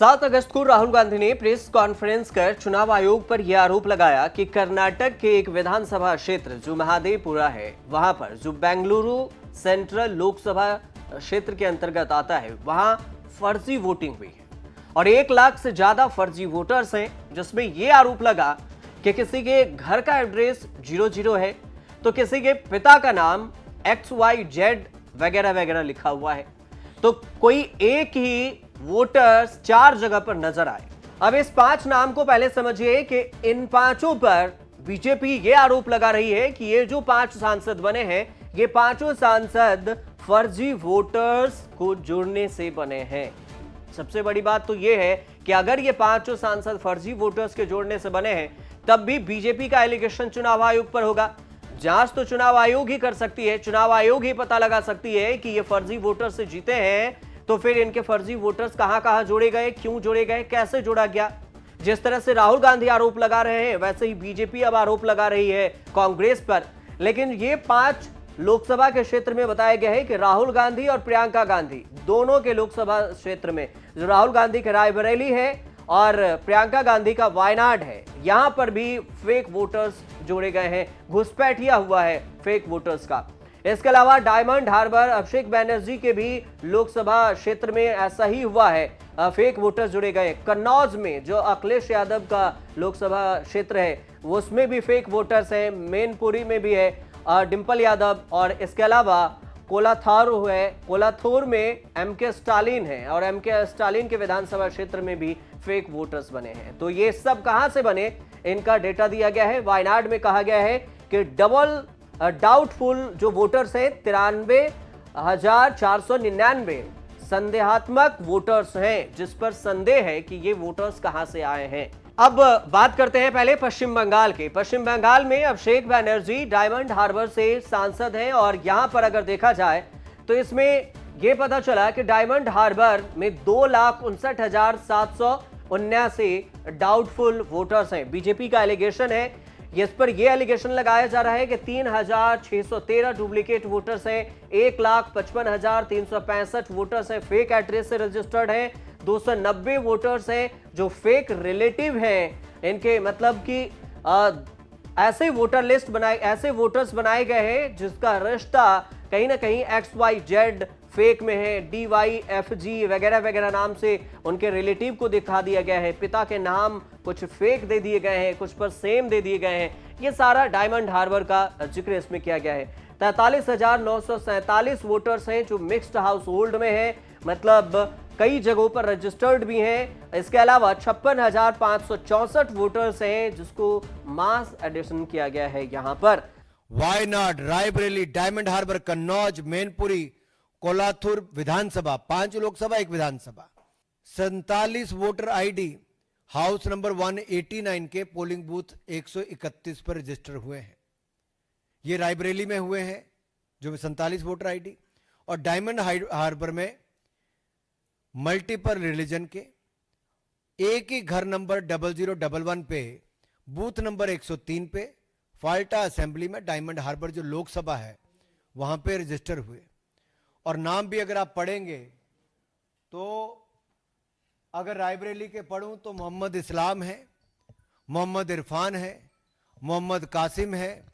7 अगस्त को राहुल गांधी ने press conference कर चुनाव आयोग पर यह आरोप लगाया कि कर्नाटक के एक विधानसभा क्षेत्र जो महादेवपुरा है, वहां पर जो बेंगलुरु सेंट्रल लोकसभा क्षेत्र के अंतर्गत आता है, वहां फर्जी वोटिंग हुई है और 1 लाख से ज्यादा फर्जी वोटर्स हैं, जिसमें यह आरोप लगा कि किसी के घर का एड्रेस 00 है तो किसी के पिता का नाम XYZ वगैरह वगैरह लिखा हुआ है, तो कोई एक ही वोटर्स 4 जगह पर नजर आए। अब इस 5 नाम को पहले समझिए कि इन 5 पर बीजेपी ये आरोप लगा रही है कि ये जो 5 सांसद बने हैं, ये 5 सांसद फर्जी वोटर्स को जोड़ने से बने हैं। सबसे बड़ी बात तो ये है कि अगर ये 5 सांसद फर्जी वोटर्स के जोड़ने से बने हैं, तब भी बीजेपी का एलिगेशन चुनाव आयोग पर होगा। जांच तो चुनाव आयोग ही कर सकती है, चुनाव आयोग ही पता लगा सकती है कि ये फर्जी वोटर्स से जीते हैं, तो फिर इनके फर्जी वोटर्स कहां-कहां जोड़े गए, क्यों जोड़े गए, कैसे जोड़ा गया। जिस तरह से राहुल गांधी आरोप लगा रहे हैं, वैसे ही बीजेपी अब आरोप लगा रही है कांग्रेस पर। लेकिन ये 5 लोकसभा के क्षेत्र में बताया गया है कि राहुल गांधी और प्रियंका गांधी दोनों के लोकसभा क्षेत्र में, जो राहुल गांधी का रायबरेली है और प्रियंका गांधी का वायनाड है, यहां पर भी फेक वोटर्स जोड़े गए हैं, घुसपैठिया हुआ है फेक वोटर्स का। इसके अलावा डायमंड हार्बर अभिषेक बैनर्जी के भी लोकसभा क्षेत्र में ऐसा ही हुआ है, फेक वोटर्स जुड़े गए। कन्नौज में जो अखिलेश यादव का लोकसभा क्षेत्र है, उसमें भी फेक वोटर्स हैं। मैनपुरी में भी है डिंपल यादव, और इसके अलावा कोलाथूर में MK स्टालिन है और MK स्टालिन के विधानसभा क्षेत्र में भी फेक वोटर्स बने हैं। तो ये सब कहां से बने, इनका डेटा दिया गया है। वायनाड में कहा गया है कि डबल डाउटफुल जो वोटर्स हैं 93,499 संदेहात्मक वोटर्स हैं, जिस पर संदेह है कि ये वोटर्स कहां से आए हैं। अब बात करते हैं पहले पश्चिम बंगाल के। पश्चिम बंगाल में अभिषेक बैनर्जी डायमंड हार्बर से सांसद हैं और यहां पर अगर देखा जाए तो इसमें यह पता चला कि डायमंड हार्बर में 2,59,779 डाउटफुल वोटर्स हैं। बीजेपी का एलिगेशन है, इस पर यह एलिगेशन लगाया जा रहा है कि 3,613 डुप्लीकेट वोटर्स हैं, 1,55,365 वोटर्स हैं फेक एड्रेस से रजिस्टर्ड हैं, 290 वोटर्स हैं जो फेक रिलेटिव हैं। इनके मतलब कि ऐसे वोटर लिस्ट बनाए, ऐसे वोटर्स बनाए गए हैं जिसका रिश्ता कहीं ना कहीं XYZ फेक में है, DYFG वगैरह वगैरह नाम से उनके रिलेटिव को दिखा दिया गया है। पिता के नाम कुछ फेक दे दिए गए हैं, कुछ पर सेम दे दिए गए हैं। ये सारा डायमंड हार्बर का जिक्र इसमें किया गया है। 43,947 वोटर्स हैं जो मिक्स्ड हाउस होल्ड में है, मतलब कई जगहों पर रजिस्टर्ड भी हैं। इसके अलावा 56,564 वोटर्स हैं जिसको मास एडिशन किया गया है। यहाँ पर वायनाड, रायबरेली, डायमंड हार्बर, कन्नौज, मैनपुरी, कोलाथूर विधानसभा, 5 लोकसभा 1 विधानसभा, 47 वोटर आईडी हाउस नंबर 189 के पोलिंग बूथ 131 पर रजिस्टर हुए हैं। ये रायबरेली में हुए हैं जो 47 वोटर आईडी, और डायमंड हार्बर में मल्टीपल रिलीजन के एक ही घर नंबर 0011 पे बूथ नंबर 103 पे फाल्टा असेंबली में डायमंड हार्बर जो लोकसभा है वहां पे रजिस्टर हुए। और नाम भी अगर आप पढ़ेंगे तो अगर रायबरेली के पढ़ूं तो मोहम्मद इस्लाम है, मोहम्मद इरफान है, मोहम्मद कासिम है,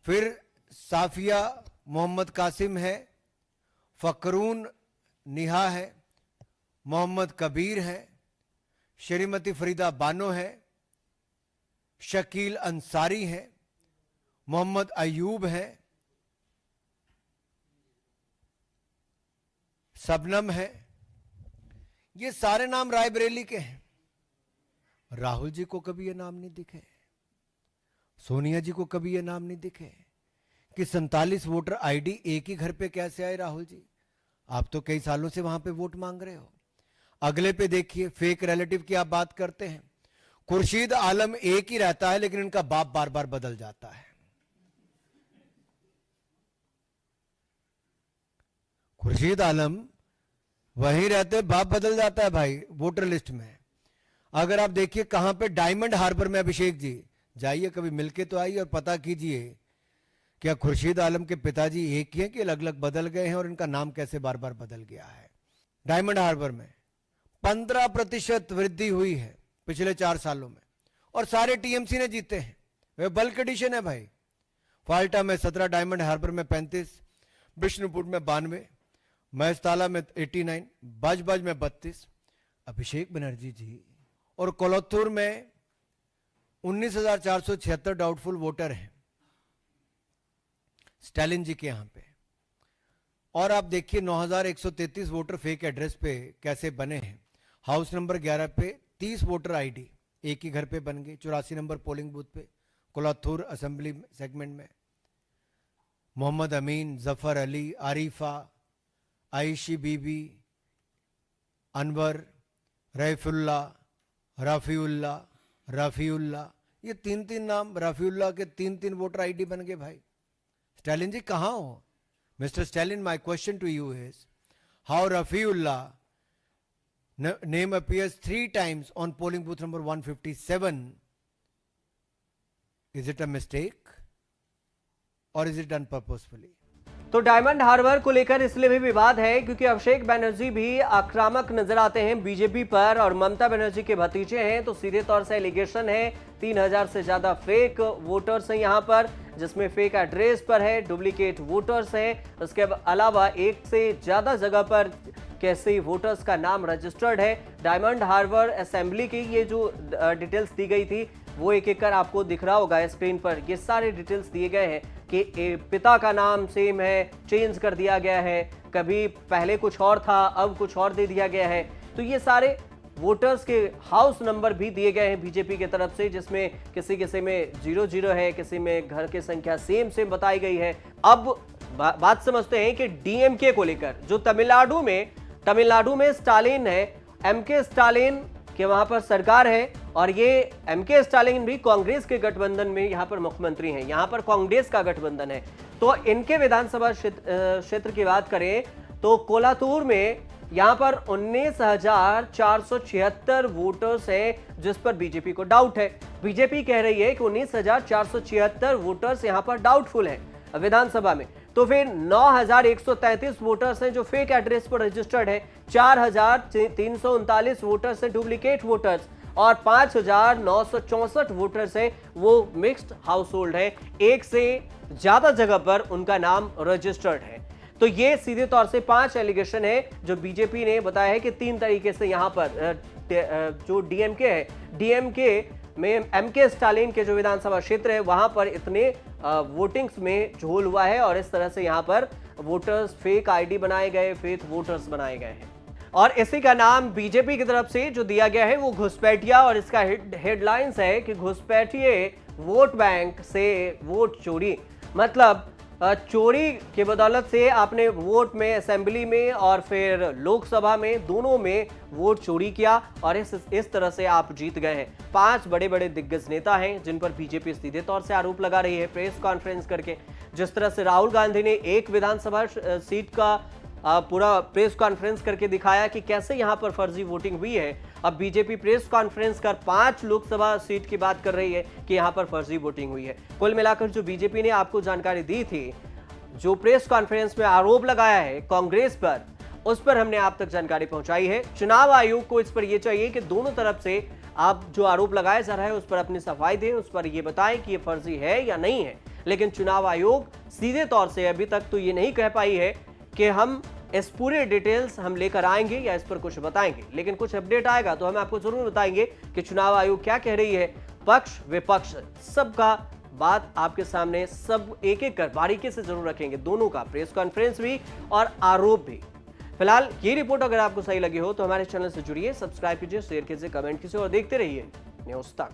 फिर साफिया मोहम्मद कासिम है, फकरून निहा है, मोहम्मद कबीर है, श्रीमती फरीदा बानो है, शकील अंसारी है, मोहम्मद अयूब है, सबनम है। ये सारे नाम रायबरेली के हैं। राहुल जी को कभी ये नाम नहीं दिखे, सोनिया जी को कभी ये नाम नहीं दिखे कि 47 वोटर आईडी एक ही घर पे कैसे आए। राहुल जी, आप तो कई सालों से वहां पे वोट मांग रहे हो। अगले पे देखिए, फेक रिलेटिव की आप बात करते हैं। खुर्शीद आलम एक ही रहता है लेकिन इनका बाप बार बार बदल जाता है। खुर्शीद आलम वहीं रहते, बाप बदल जाता है भाई वोटर लिस्ट में। अगर आप देखिए कहां पे, डायमंड हार्बर में। अभिषेक जी जाइए, कभी मिलके तो आइए और पता कीजिए क्या खुर्शीद आलम के पिताजी एक ही हैं कि अलग अलग बदल गए हैं और इनका नाम कैसे बार बार बदल गया है। डायमंड हार्बर में 15% वृद्धि हुई है पिछले 4 सालों में, और सारे टीएमसी ने जीते हैं। वे बल्क एडिशन है भाई। फाल्टा में 17, डायमंड हार्बर में 35, विष्णुपुर में 92, महेशताला में 89, बाजबाज में 32, अभिषेक बनर्जी जी, और कोलथूर में 19,476 डाउटफुल वोटर हैं स्टालिन जी के यहां पे। और आप देखिए 9,133 वोटर फेक एड्रेस पे कैसे बने हैं। हाउस नंबर 11 पे 30 वोटर आईडी एक ही घर पे बन गए। 84 नंबर पोलिंग बूथ पे कोलाथूर असेंबली सेगमेंट में मोहम्मद अमीन, जफर अली, आरिफा, आयशी बीबी, अनवर, रईफुल्ला, रफीउल्ला, ये 3-3 नाम, रफीउल्ला के 3-3 वोटर आईडी बन गए भाई। स्टालिन जी कहां हो? Mr. Stalin, my question to you is, how Rafiullah name appears 3 times on polling booth number 157? Is it a mistake or is it done purposefully? तो डायमंड हार्बर को लेकर इसलिए भी विवाद है क्योंकि अभिषेक बनर्जी भी आक्रामक नजर आते हैं बीजेपी पर, और ममता बनर्जी के भतीजे हैं, तो सीधे तौर से एलिगेशन है 3000 से ज्यादा फेक वोटर्स हैं यहाँ पर, जिसमें फेक एड्रेस पर है, डुप्लीकेट वोटर्स हैं। उसके अलावा एक से ज्यादा जगह पर कैसे वोटर्स का नाम रजिस्टर्ड है। डायमंड हार्बर असेंबली की ये जो डिटेल्स दी गई थी वो एक एक कर आपको दिख रहा होगा स्क्रीन पर। ये सारे डिटेल्स दिए गए हैं कि पिता का नाम सेम है, चेंज कर दिया गया है, कभी पहले कुछ और था अब कुछ और दे दिया गया है। तो ये सारे वोटर्स के हाउस नंबर भी दिए गए हैं बीजेपी की तरफ से, जिसमें किसी में 00 है, किसी में घर की संख्या सेम बताई गई है। अब बात समझते हैं कि डीएमके को लेकर, जो तमिलनाडु में स्टालिन है, एमके स्टालिन के वहां पर सरकार है, और ये एमके स्टालिन भी कांग्रेस के गठबंधन में यहां पर मुख्यमंत्री हैं, यहां पर कांग्रेस का गठबंधन है। तो इनके विधानसभा क्षेत्र की बात करें तो कोलाथूर में यहां पर 19,476 वोटर्स हैं, जिस पर बीजेपी को डाउट है। बीजेपी कह रही है कि 19,476 वोटर्स यहां पर डाउटफुल हैं विधानसभा में। तो फिर 9,133 वोटर्स हैं जो फेक एड्रेस पर रजिस्टर्ड है, 4,339 वोटर्स हैं डुप्लीकेट वोटर्स, और 5,964 वोटर्स हैं वो मिक्स्ड हाउस होल्ड है, एक से ज्यादा जगह पर उनका नाम रजिस्टर्ड है। तो ये सीधे तौर से 5 एलिगेशन है जो बीजेपी ने बताया है कि 3 तरीके से यहां पर जो डीएमके है, डीएमके में एमके स्टालिन के जो विधानसभा क्षेत्र है वहां पर इतने वोटिंग्स में झोल हुआ है, और इस तरह से यहां पर वोटर्स फेक आईडी बनाए गए, फेक वोटर्स बनाए गए हैं। और इसी का नाम बीजेपी की तरफ से जो दिया गया है वो घुसपैठिया, और इसका हेडलाइंस है कि घुसपैठिए वोट बैंक से वोट चोरी। मतलब चोरी के बदौलत से आपने वोट में, असेंबली में और फिर लोकसभा में, दोनों में वोट चोरी किया, और इस तरह से आप जीत गए हैं। 5 बड़े दिग्गज नेता हैं जिन पर बीजेपी सीधे तौर से आरोप लगा रही है प्रेस कॉन्फ्रेंस करके। जिस तरह से राहुल गांधी ने एक विधानसभा सीट का पूरा प्रेस कॉन्फ्रेंस करके दिखाया कि कैसे यहां पर फर्जी वोटिंग हुई है, अब बीजेपी प्रेस कॉन्फ्रेंस कर 5 लोकसभा सीट की बात कर रही है कि यहां पर फर्जी वोटिंग हुई है। कुल मिलाकर जो बीजेपी ने आपको जानकारी दी थी, जो प्रेस कॉन्फ्रेंस में आरोप लगाया है कांग्रेस पर, उस पर हमने आप तक जानकारी पहुंचाई है। चुनाव आयोग को इस पर यह चाहिए कि दोनों तरफ से आप जो आरोप लगाया जा रहा है उस पर अपनी सफाई दें, उस पर यह बताएं कि यह फर्जी है या नहीं है। लेकिन चुनाव आयोग सीधे तौर से अभी तक तो ये नहीं कह पाई है कि हम इस पूरे डिटेल्स हम लेकर आएंगे या इस पर कुछ बताएंगे, लेकिन कुछ अपडेट आएगा तो हम आपको जरूर बताएंगे कि चुनाव आयोग क्या कह रही है। पक्ष विपक्ष सबका बात आपके सामने सब एक एक कर बारीकी से जरूर रखेंगे, दोनों का, प्रेस कॉन्फ्रेंस भी और आरोप भी। फिलहाल ये रिपोर्ट अगर आपको सही लगी हो तो हमारे चैनल से जुड़िए, सब्सक्राइब कीजिए, शेयर कीजिए, कमेंट कीजिए और देखते रहिए न्यूज़ तक।